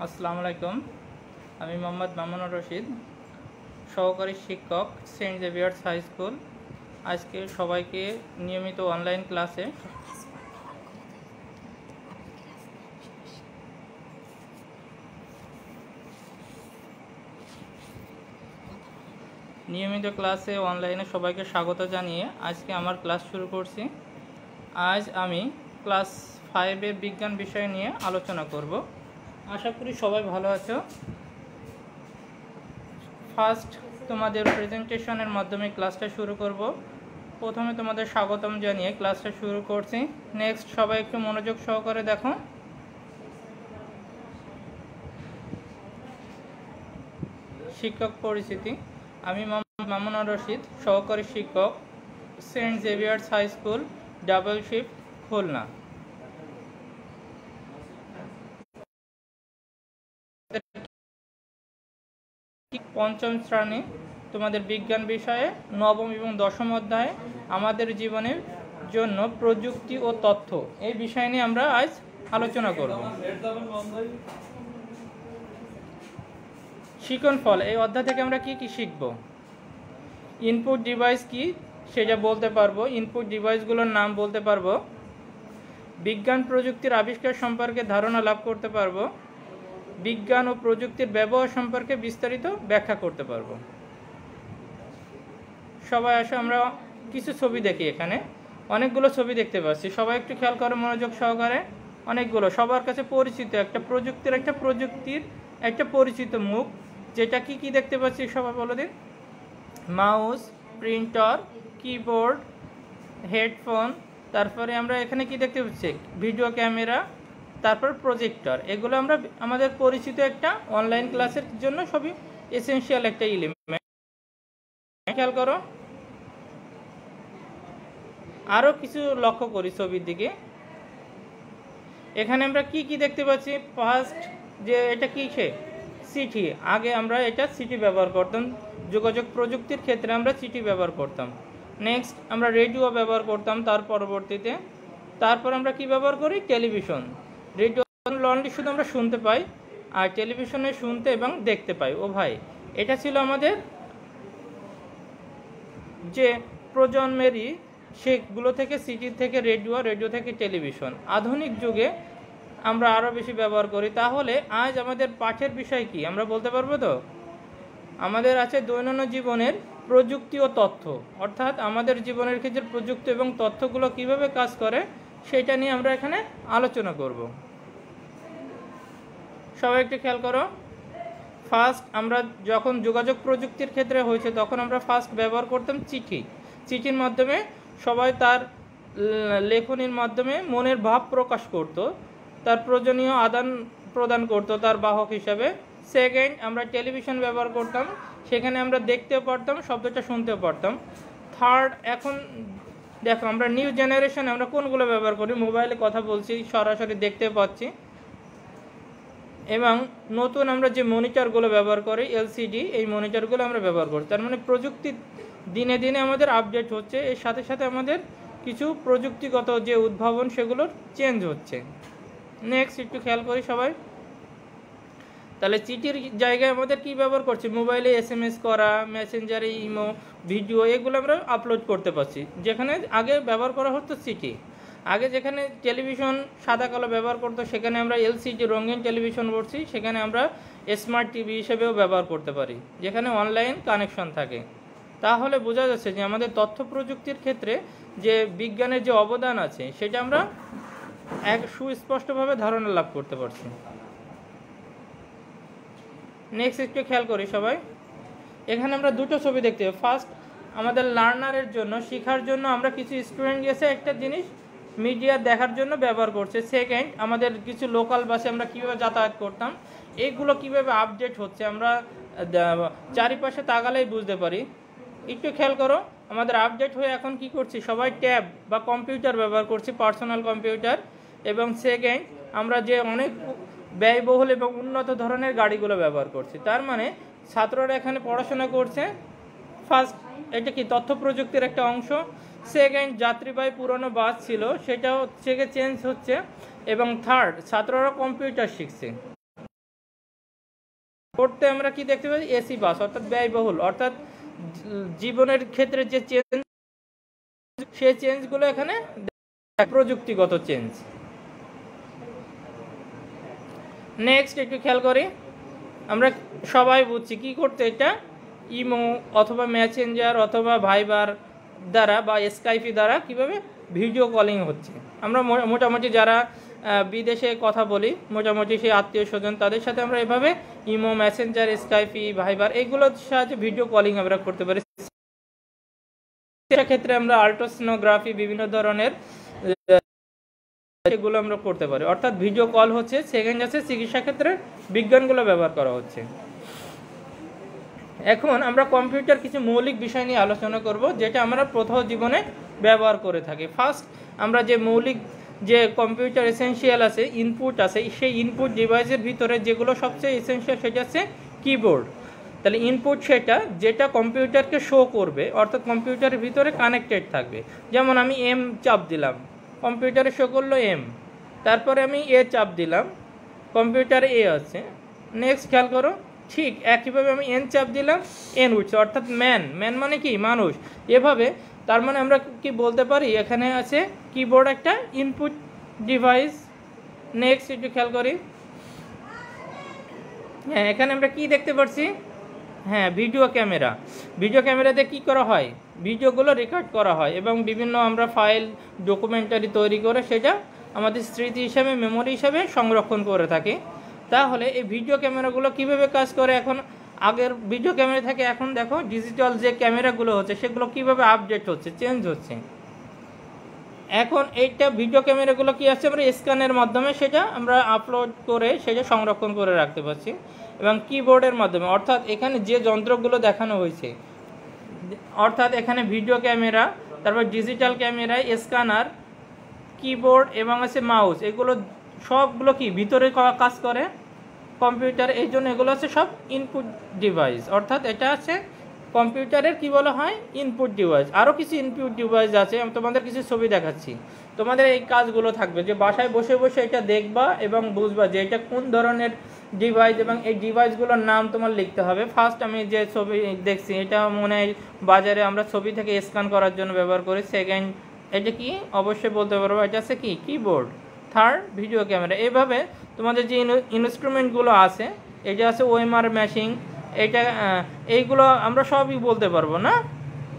আসসালামু আলাইকুম। আমি মোহাম্মদ মামুনুর রশিদ, সহকারী শিক্ষক, সেন্ট জেভিয়ার্স হাই স্কুল। আজকে সবাইকে নিয়মিত অনলাইন ক্লাসে অনলাইনে সবাইকে স্বাগত জানিয়ে আজকে আমার ক্লাস শুরু করছি। আজ আমি ক্লাস 5-এ বিজ্ঞান বিষয় নিয়ে আলোচনা করব। আশা করি সবাই ভালো আছো। ফার্স্ট তোমাদের প্রেজেন্টেশনের মাধ্যমে ক্লাসটা শুরু করব। প্রথমে তোমাদের স্বাগতম জানিয়ে ক্লাসটা শুরু করছি। নেক্সট সবাই একটু মনোযোগ সহকারে দেখো। শিক্ষক পরিচিতি। আমি মোহাম্মদ মামুনুর রশিদ, সহকারী শিক্ষক, Saint Xavier's High School, double shift, Khulna. পঞ্চম শ্রেণী তোমাদের বিজ্ঞান বিষয়ে নবম এবং দশম অধ্যায়ে আমাদের জীবনের জন্য প্রযুক্তি ও তথ্য এই বিষয় নিয়ে আমরা আজ আলোচনা করব। শিখন ফল এই অধ্যায় থেকে আমরা কি কি শিখব? ইনপুট ডিভাইস কি সেটা বলতে পারবো, ইনপুট ডিভাইসগুলোর নাম বলতে পারবো, বিজ্ঞান প্রযুক্তির আবিষ্কার সম্পর্কে ধারণা লাভ করতে পারবো, বিজ্ঞান ও প্রযুক্তির ব্যবহার সম্পর্কে বিস্তারিত ব্যাখ্যা করতে পারবো। সবাই আসে আমরা কিছু ছবি দেখি। এখানে অনেকগুলো ছবি দেখতে পাচ্ছি, সবাই একটু খেয়াল করে মনোযোগ সহকারে। অনেকগুলো সবার কাছে পরিচিত প্রযুক্তির একটা পরিচিত মুখ, যেটা কি কি দেখতে পাচ্ছি সবাই বলে দিন। মাউস, প্রিন্টার, কিবোর্ড, হেডফোন, তারপরে আমরা এখানে কি দেখতে পাচ্ছি ভিডিও ক্যামেরা, তারপর প্রজেক্টর। এগুলো আমরা আমাদের পরিচিত একটা অনলাইন ক্লাসের জন্য সবই এসেনশিয়াল একটা এলিমেন্ট। খেয়াল করো, আরও কিছু লক্ষ্য করি ছবির দিকে। এখানে আমরা কি কি দেখতে পাচ্ছি? ফার্স্ট যে এটা কি চিঠি। আগে আমরা এটা চিঠি ব্যবহার করতাম, যোগাযোগ প্রযুক্তির ক্ষেত্রে আমরা চিঠি ব্যবহার করতাম। নেক্সট আমরা রেডিও ব্যবহার করতাম তার পরবর্তীতে। তারপর আমরা কি ব্যবহার করি? টেলিভিশন। রেডিও অনলি শুধু আমরা শুনতে পাই, আর টেলিভিশনে শুনতে এবং দেখতে পাই। ও ভাই, এটা ছিল আমাদের যে প্রজন্মেরই, সেগুলো থেকে সিটি থেকে রেডিও থেকে টেলিভিশন। আধুনিক যুগে আমরা আরও বেশি ব্যবহার করি। তাহলে আজ আমাদের পাঠের বিষয় কি আমরা বলতে পারবো তো? আমাদের আছে দৈনন্দিন জীবনের প্রযুক্তি ও তথ্য, অর্থাৎ আমাদের জীবনের ক্ষেত্রে প্রযুক্তি এবং তথ্যগুলো কিভাবে কাজ করে সেটা নিয়ে আমরা এখানে আলোচনা করব। সবাই একটু খেয়াল করো। ফার্স্ট আমরা যখন যোগাযোগ প্রযুক্তির ক্ষেত্রে হয়েছে তখন আমরা ফার্স্ট ব্যবহার করতাম চিঠি। চিঠির মাধ্যমে সবাই তার লেখনীর মাধ্যমে মনের ভাব প্রকাশ করত, তার প্রয়োজনীয় আদান প্রদান করত তার বাহক হিসাবে। সেকেন্ড আমরা টেলিভিশন ব্যবহার করতাম, সেখানে আমরা দেখতেও পারতাম, শব্দটা শুনতেও পারতাম। থার্ড এখন দেখো আমরা নিউ জেনারেশন আমরা কোনগুলো ব্যবহার করি? মোবাইলে কথা বলছি, সরাসরি দেখতে পাচ্ছি। এবং নতুন আমরা যে মনিটরগুলো ব্যবহার করি এলসিডি, এই মনিটরগুলো আমরা ব্যবহার করি। তার মানে প্রযুক্তি দিনে দিনে আমাদের আপডেট হচ্ছে, এর সাথে সাথে আমাদের কিছু প্রযুক্তিগত যে উদ্ভাবন সেগুলোর চেঞ্জ হচ্ছে। নেক্সট একটু খেয়াল করি সবাই। তাহলে চিঠির জায়গায় আমাদের কি ব্যবহার করছি? মোবাইলে SMS করা, মেসেঞ্জারে ইমো, ভিডিও, এগুলো আমরা আপলোড করতে পারছি। যেখানে আগে ব্যবহার করা হতো চিঠি। আগে যেখানে টেলিভিশন সাদা কালো ব্যবহার করতো, সেখানে আমরা এলসিডি রঙিন টেলিভিশন বলছি, সেখানে আমরা স্মার্ট টিভি হিসেবেও ব্যবহার করতে পারি, যেখানে অনলাইন কানেকশন থাকে। তাহলে বোঝা যাচ্ছে যে আমাদের তথ্য প্রযুক্তির ক্ষেত্রে যে বিজ্ঞানের যে অবদান আছে সেটা আমরা এক সুস্পষ্টভাবে ধারণা লাভ করতে পারছি। নেক্সট একটু খেয়াল করি সবাই। এখানে আমরা দুটো ছবি দেখতে পাই। ফার্স্ট আমাদের লার্নারের জন্য, শেখার জন্য আমরা কিছু স্টুডেন্ট গেছে একটা জিনিস মিডিয়া দেখার জন্য ব্যবহার করছে। সেকেন্ড আমাদের কিছু লোকাল বাসে আমরা কীভাবে যাতায়াত করতাম, এইগুলো কিভাবে আপডেট হচ্ছে আমরা চারিপাশে তাকালেই বুঝতে পারি। একটু খেয়াল করো, আমাদের আপডেট হয়ে এখন কি করছি? সবাই ট্যাব বা কম্পিউটার ব্যবহার করছি, পার্সোনাল কম্পিউটার। এবং সেকেন্ড আমরা যে অনেক ব্যয়বহুল এবং উন্নত ধরনের গাড়িগুলো ব্যবহার করছি। তার মানে ছাত্ররা এখানে পড়াশোনা করছে। ফার্স্ট এটা কি তথ্য প্রযুক্তির একটা অংশ। সেকেন্ড যাত্রীবাহী পুরনো বাস ছিল, সেটাও থেকে চেঞ্জ হচ্ছে। এবং থার্ড ছাত্ররা কম্পিউটার শিখছে। করতে আমরা কি দেখতে পাই, এসি বাস অর্থাৎ ব্যয়বহুল, অর্থাৎ জীবনের ক্ষেত্রে যে চেঞ্জ, সেই চেঞ্জগুলো এখানে প্রযুক্তিগত চেঞ্জ। নেক্সট একটু খেয়াল করি, আমরা সবাই বুঝছি কি করতে, এটা ইমো অথবা মেসেঞ্জার অথবা ভাইবার দ্বারা বা স্কাইপি দ্বারা কিভাবে ভিডিও কলিং হচ্ছে। আমরা মোটামুটি যারা বিদেশে কথা বলি, মোটামুটি সেই আত্মীয় স্বজন, তাদের সাথে আমরা এভাবে ইমো, মেসেঞ্জার, স্কাইপি, ভাইবার এগুলোর সাহায্যে ভিডিও কলিং আমরা করতে পারি। সেক্ষেত্রে আমরা আল্ট্রাসোনোগ্রাফি, বিভিন্ন ধরনের এগুলো আমরা করতে পারি, অর্থাৎ ভিডিও কল হচ্ছে। সেকেন্ড আছে চিকিৎসা ক্ষেত্রে বিজ্ঞানগুলো ব্যবহার করা হচ্ছে। এখন আমরা কম্পিউটার কিছু মৌলিক বিষয় নিয়ে আলোচনা করব, যেটা আমরা প্রথম জীবনে ব্যবহার করে থাকি। ফার্স্ট আমরা যে মৌলিক যে কম্পিউটার এসেনশিয়াল আছে, ইনপুট আছে, সেই ইনপুট ডিভাইসের ভিতরে যেগুলো সবচেয়ে এসেনশিয়াল সেটা হচ্ছে কিবোর্ড। তাহলে ইনপুট সেটা যেটা কম্পিউটারকে শো করবে, অর্থাৎ কম্পিউটারের ভিতরে কানেক্টেড থাকবে। যেমন আমি এম চাপ দিলাম, কম্পিউটারে শো করলো এম, তারপরে আমি এ চাপ দিলাম, কম্পিউটারে এ আছে। নেক্সট খেয়াল করো, ঠিক একইভাবে আমি এন চাপ দিলাম, এন উঠছে, অর্থাৎ ম্যান মানে কি, মানুষ। এভাবে তার মানে আমরা কি বলতে পারি, এখানে আছে কিবোর্ড একটা ইনপুট ডিভাইস। নেক্সট একটু খেয়াল করি, হ্যাঁ এখানে আমরা কি দেখতে পাচ্ছি, হ্যাঁ ভিডিও ক্যামেরা। ভিডিও ক্যামেরাতে কি করা হয়, ভিডিওগুলো রেকর্ড করা হয় এবং বিভিন্ন আমরা ফাইল, ডকুমেন্টারি তৈরি করে সেটা আমাদের স্মৃতি হিসাবে, মেমোরি হিসাবে সংরক্ষণ করে থাকি। তাহলে এই ভিডিও ক্যামেরাগুলো কিভাবে কাজ করে, এখন আগের ভিডিও ক্যামেরা থেকে এখন দেখো ডিজিটাল যে ক্যামেরাগুলো হচ্ছে সেগুলো কিভাবে আপডেট হচ্ছে, চেঞ্জ হচ্ছে। এখন এইটা ভিডিও ক্যামেরাগুলো কি আছে, আমরা স্ক্যানের মাধ্যমে সেটা আমরা আপলোড করে সেটা সংরক্ষণ করে রাখতে পারছি, এবং কিবোর্ডের মাধ্যমে, অর্থাৎ এখানে যে যন্ত্রগুলো দেখানো হয়েছে, অর্থাৎ এখানে ভিডিও ক্যামেরা, তারপর ডিজিটাল ক্যামেরা, স্ক্যানার, কিবোর্ড এবং আছে মাউস, এগুলো সবগুলো কি ভিতরে কাজ করে কম্পিউটার। এই জন্য এগুলো হচ্ছে সব ইনপুট ডিভাইস, অর্থাৎ এটা আছে কম্পিউটারের কি বলা হয়, ইনপুট ডিভাইস। আরও কিছু ইনপুট ডিভাইস আছে, আমি তোমাদের কিছু ছবি দেখাচ্ছি। তোমাদের এই কাজগুলো থাকবে যে বাসায় বসে বসে এটা দেখবা এবং বুঝবা যে এটা কোন ধরনের ডিভাইস, এবং এই ডিভাইসগুলোর নাম তোমার লিখতে হবে। ফার্স্ট আমি যে ছবি দেখছি এটা মনে হয় বাজারে আমরা ছবি থেকে স্ক্যান করার জন্য ব্যবহার করি। সেকেন্ড এটা কি অবশ্যই বলতে পারবো, এটা আছে কি কিবোর্ড। Third video camera. এইভাবে তোমাদের যে ইনস্ট্রুমেন্টগুলো আছে, এটা আছে ওএমআর মেশিন, এটা এইগুলো আমরা সবই বলতে পারবো না।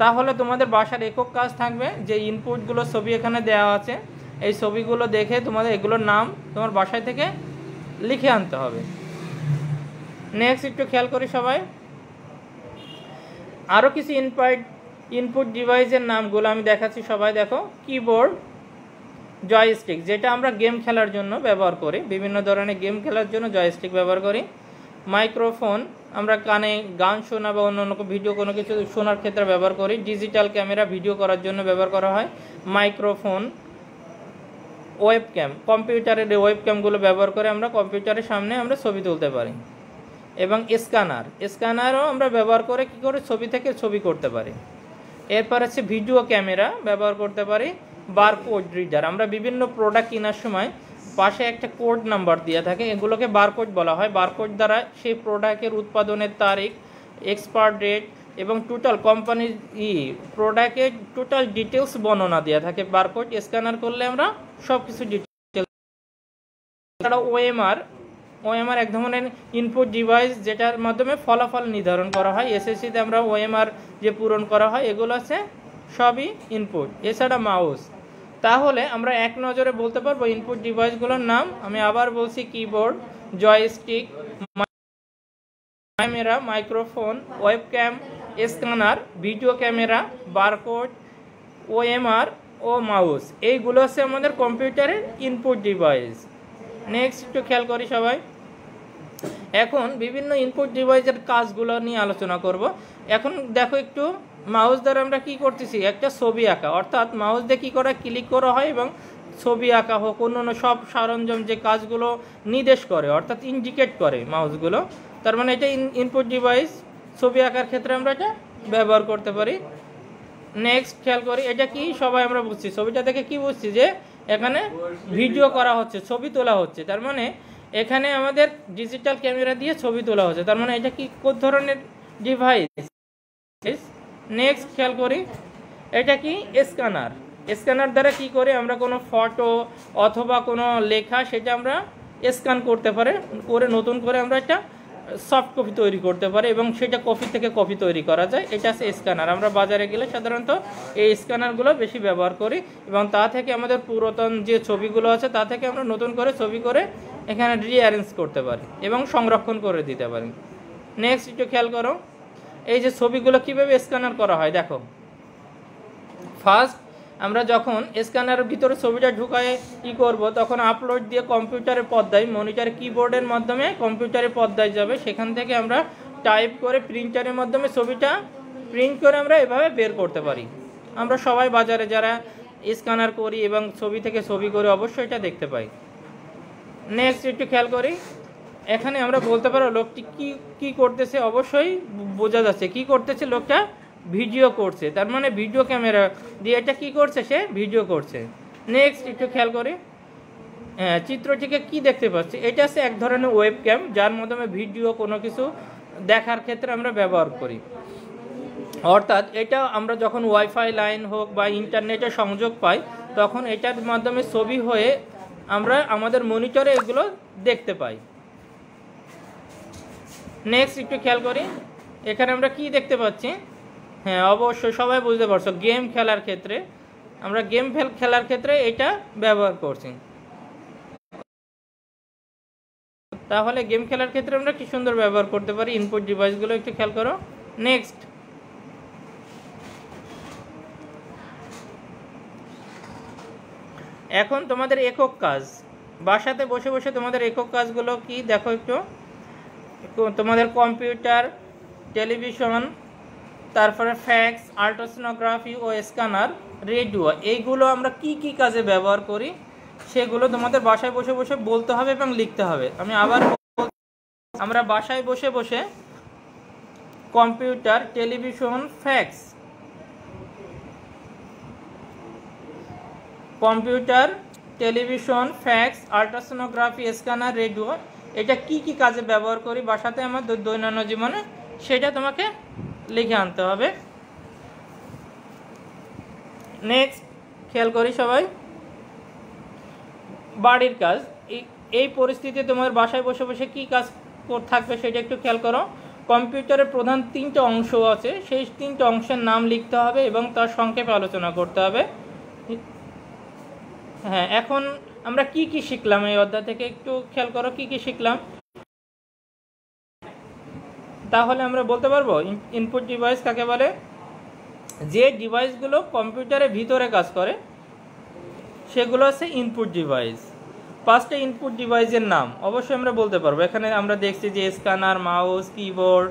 তাহলে তোমাদের বাসার একক কাজ থাকবে যে ইনপুটগুলো ছবি এখানে দেওয়া আছে, এই ছবিগুলো দেখে তোমাদের এগুলোর নাম তোমার বাসায় থেকে লিখে আনতে হবে। নেক্সট একটু খেয়াল করি সবাই, আরও কিছু ইনপুট ডিভাইসের নামগুলো আমি দেখাচ্ছি, সবাই দেখো। কিবোর্ড, জয়স্টিক যেটা আমরা গেম খেলার জন্য ব্যবহার করি, বিভিন্ন ধরনের গেম খেলার জন্য জয়স্টিক ব্যবহার করি। মাইক্রোফোন আমরা কানে গান শোনা বা অন্য ভিডিও কোনো কিছু শোনার ক্ষেত্রে ব্যবহার করি। ডিজিটাল ক্যামেরা ভিডিও করার জন্য ব্যবহার করা হয়। মাইক্রোফোন, ওয়েবক্যাম, কম্পিউটারের ওয়েবক্যামগুলো ব্যবহার করে আমরা কম্পিউটারের সামনে আমরা ছবি তুলতে পারি। এবং স্ক্যানারও আমরা ব্যবহার করে কী করে ছবি থেকে ছবি করতে পারি। এরপর আছে ভিডিও ক্যামেরা ব্যবহার করতে পারি। বারকোড রিডার, আমরা বিভিন্ন প্রোডাক্ট কেনার সময় পাশে একটা কোড নাম্বার দিয়ে থাকে, এগুলোকে বারকোড বলা হয়। বারকোড দ্বারা সেই প্রোডাক্টের উৎপাদনের তারিখ, এক্সপায়ার ডেট এবং টোটাল কোম্পানির প্রোডাক্টের টোটাল ডিটেলস বর্ণনা দেওয়া থাকে। বারকোড স্ক্যানার করলে আমরা সব কিছু ডিটেলস। এছাড়া ওএমআর এক ধরনের ইনপুট ডিভাইস, যেটার মাধ্যমে ফলাফল নির্ধারণ করা হয়। এসএসসিতে আমরা ওএমআর যে পূরণ করা হয় এগুলো আছে সবই ইনপুট। এছাড়া মাউস। তাহলে আমরা এক নজরে বলতে পারবো ইনপুট ডিভাইসগুলোর নাম। আমি আবার বলছি, keyboard, joystick, camera, microphone, webcam, scanner, video camera, barcode, OMR ও মাউস, এইগুলো হচ্ছে আমাদের কম্পিউটারের ইনপুট ডিভাইস। নেক্সট একটু খেয়াল করি সবাই, এখন বিভিন্ন ইনপুট ডিভাইসের কাজগুলো নিয়ে আলোচনা করব। এখন দেখো একটু, মাউস দ্বারা আমরা কি করতেছি, একটা ছবি আঁকা, অর্থাৎ মাউস দিয়ে কী করা, ক্লিক করা হয় এবং ছবি আঁকা হোক, অন্য সব সরঞ্জাম যে কাজগুলো নির্দেশ করে, অর্থাৎ ইন্ডিকেট করে মাউসগুলো, তার মানে এটা ইনপুট ডিভাইস। ছবি আঁকার ক্ষেত্রে আমরা এটা ব্যবহার করতে পারি। নেক্সট খেয়াল করি, এটা কি সবাই আমরা বুঝছি, ছবিটা দেখে কি বুঝছি যে এখানে ভিডিও করা হচ্ছে, ছবি তোলা হচ্ছে। তার মানে এখানে আমাদের ডিজিটাল ক্যামেরা দিয়ে ছবি তোলা হচ্ছে, তার মানে এটা কি কোন ধরনের ডিভাইস? নেক্সট খেয়াল করি, এটা কি স্ক্যানার। স্ক্যানার দ্বারা কি করে আমরা কোনো ফটো অথবা কোনো লেখা সেটা আমরা স্ক্যান করতে পারে করে নতুন করে আমরা একটা সফট কপি তৈরি করতে পারি এবং সেটা কপি থেকে কপি তৈরি করা যায়। এটা আছে স্ক্যানার। আমরা বাজারে গেলে সাধারণত এই স্ক্যানারগুলো বেশি ব্যবহার করি এবং তা থেকে আমাদের পুরাতন যে ছবিগুলো আছে তা থেকে আমরা নতুন করে ছবি করে এখানে রিঅ্যারেঞ্জ করতে পারি এবং সংরক্ষণ করে দিতে পারি। নেক্সট একটু খেয়াল করো, এই যে ছবিগুলো কীভাবে স্ক্যানার করা হয় দেখো। ফার্স্ট আমরা যখন স্ক্যানারের ভিতরে ছবিটা ঢুকায় কী করব, তখন আপলোড দিয়ে কম্পিউটারের পর্দায় মনিটরের কিবোর্ডের মাধ্যমে কম্পিউটারের পর্দায় যাবে, সেখান থেকে আমরা টাইপ করে প্রিন্টারের মাধ্যমে ছবিটা প্রিন্ট করে আমরা এভাবে বের করতে পারি। আমরা সবাই বাজারে যারা স্ক্যানার করি এবং ছবি থেকে ছবি করে অবশ্যই এটা দেখতে পাই। নেক্সট একটু খেয়াল করি, এখানে আমরা বলতে পারো লোকটি কি করতেছে, অবশ্যই বোঝা যাচ্ছে কি করতেছে, লোকটা ভিডিও করছে, তার মানে ভিডিও ক্যামেরা দিয়ে এটা কি করছে, সে ভিডিও করছে। নেক্সট একটু খেয়াল করি, চিত্রটিকে কি দেখতে পাচ্ছি, এটা হচ্ছে এক ধরনের ওয়েব ক্যাম যার মাধ্যমে ভিডিও কোনো কিছু দেখার ক্ষেত্রে আমরা ব্যবহার করি। অর্থাৎ এটা আমরা যখন ওয়াইফাই লাইন হোক বা ইন্টারনেটে সংযোগ পাই তখন এটার মাধ্যমে ছবি হয়ে আমরা আমাদের মনিটরে এগুলো দেখতে পাই। নেক্সট একটু খেয়াল করি, এখানে আমরা কি দেখতে পাচ্ছি, হ্যাঁ অবশ্যই সবাই বুঝতে পারছো, গেম খেলার ক্ষেত্রে আমরা খেলার ক্ষেত্রে এটা ব্যবহার করছি। তাহলে গেম খেলার ক্ষেত্রে আমরা কি সুন্দর ব্যবহার করতে পারি ইনপুট ডিভাইসগুলো, একটু খেয়াল করো। নেক্সট এখন তোমাদের একক কাজ, বাসাতে বসে বসে তোমাদের একক কাজগুলো কি দেখো একটু। তোমাদের কম্পিউটার, টেলিভিশন, তারপরে ফ্যাক্স, আল্ট্রাসোনোগ্রাফি ও স্ক্যানার, রেডিও, এইগুলো আমরা কি কি কাজে ব্যবহার করি সেগুলো তোমাদের বাসায় বসে বসে বলতে হবে এবং লিখতে হবে। আমি আবার আমরা বাসায় বসে বসে computer, television, fax, computer, television, fax, ultrasonography, scanner, radio, এটা কি কি কাজে ব্যবহার করি বাসাতে আমাদের দৈনন্দিন জীবনে সেটা তোমাকে লিখে আনতে হবে। নেক্সট খেয়াল করি সবাই, বাড়ির কাজ, এই পরিস্থিতিতে তোমার বাসায় বসে বসে কি কাজ থাকবে সেটা একটু খেয়াল করো। কম্পিউটারের প্রধান 3টে অংশ আছে, সেই 3টে অংশের নাম লিখতে হবে এবং তার সংক্ষেপে আলোচনা করতে হবে। হ্যাঁ, এখন আমরা কি কি শিখলাম এই অধ্যায় থেকে একটু খেয়াল করো, কি কি শিখলাম। তাহলে আমরা বলতে পারবো ইনপুট ডিভাইস কাকে বলে, যে ডিভাইসগুলো কম্পিউটারের ভিতরে কাজ করে সেগুলো হচ্ছে ইনপুট ডিভাইস। 5টা ইনপুট ডিভাইসের নাম অবশ্যই আমরা বলতে পারবো। এখানে আমরা দেখছি যে scanner, mouse, keyboard,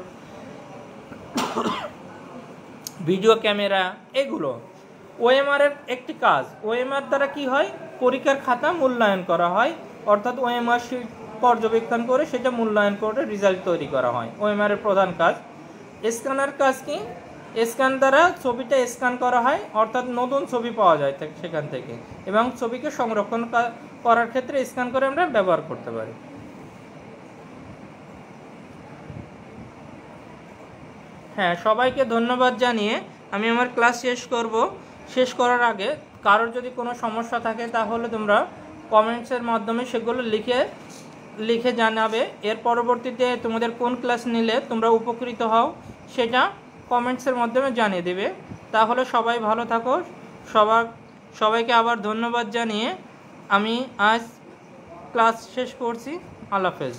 video camera, এগুলো ওএমআর এর একটি কাজ। ওএমআর দ্বারা কি হয়, পরীক্ষার খাতা মূল্যায়ন করা হয়, অর্থাৎ ওএমআর শিট পর্যবেক্ষণ করে সেটা মূল্যায়ন করে রেজাল্ট তৈরি করা হয়, ওএমআর এর প্রধান কাজ। স্ক্যানার কাজ কি, স্ক্যান দ্বারা ছবিটা স্ক্যান করা হয়, অর্থাৎ নতুন ছবি পাওয়া যায় সেখান থেকে এবং ছবিকে সংরক্ষণ করার ক্ষেত্রে স্ক্যান করে আমরা ব্যবহার করতে পারি। হ্যাঁ, সবাইকে ধন্যবাদ জানিয়ে আমি আমার ক্লাস শেষ করার আগে কারোর যদি কোনো সমস্যা থাকে তাহলে তোমরা কমেন্টসের মাধ্যমে সেগুলো লিখে জানাবে। এর পরবর্তীতে তোমাদের কোন ক্লাস নিলে তোমরা উপকৃত হও সেটা কমেন্টসের মাধ্যমে জানিয়ে দেবে। তাহলে সবাই ভালো থাকো। সবাইকে আবার ধন্যবাদ জানিয়ে আমি আজ ক্লাস শেষ করছি। আল্লাহ হাফেজ।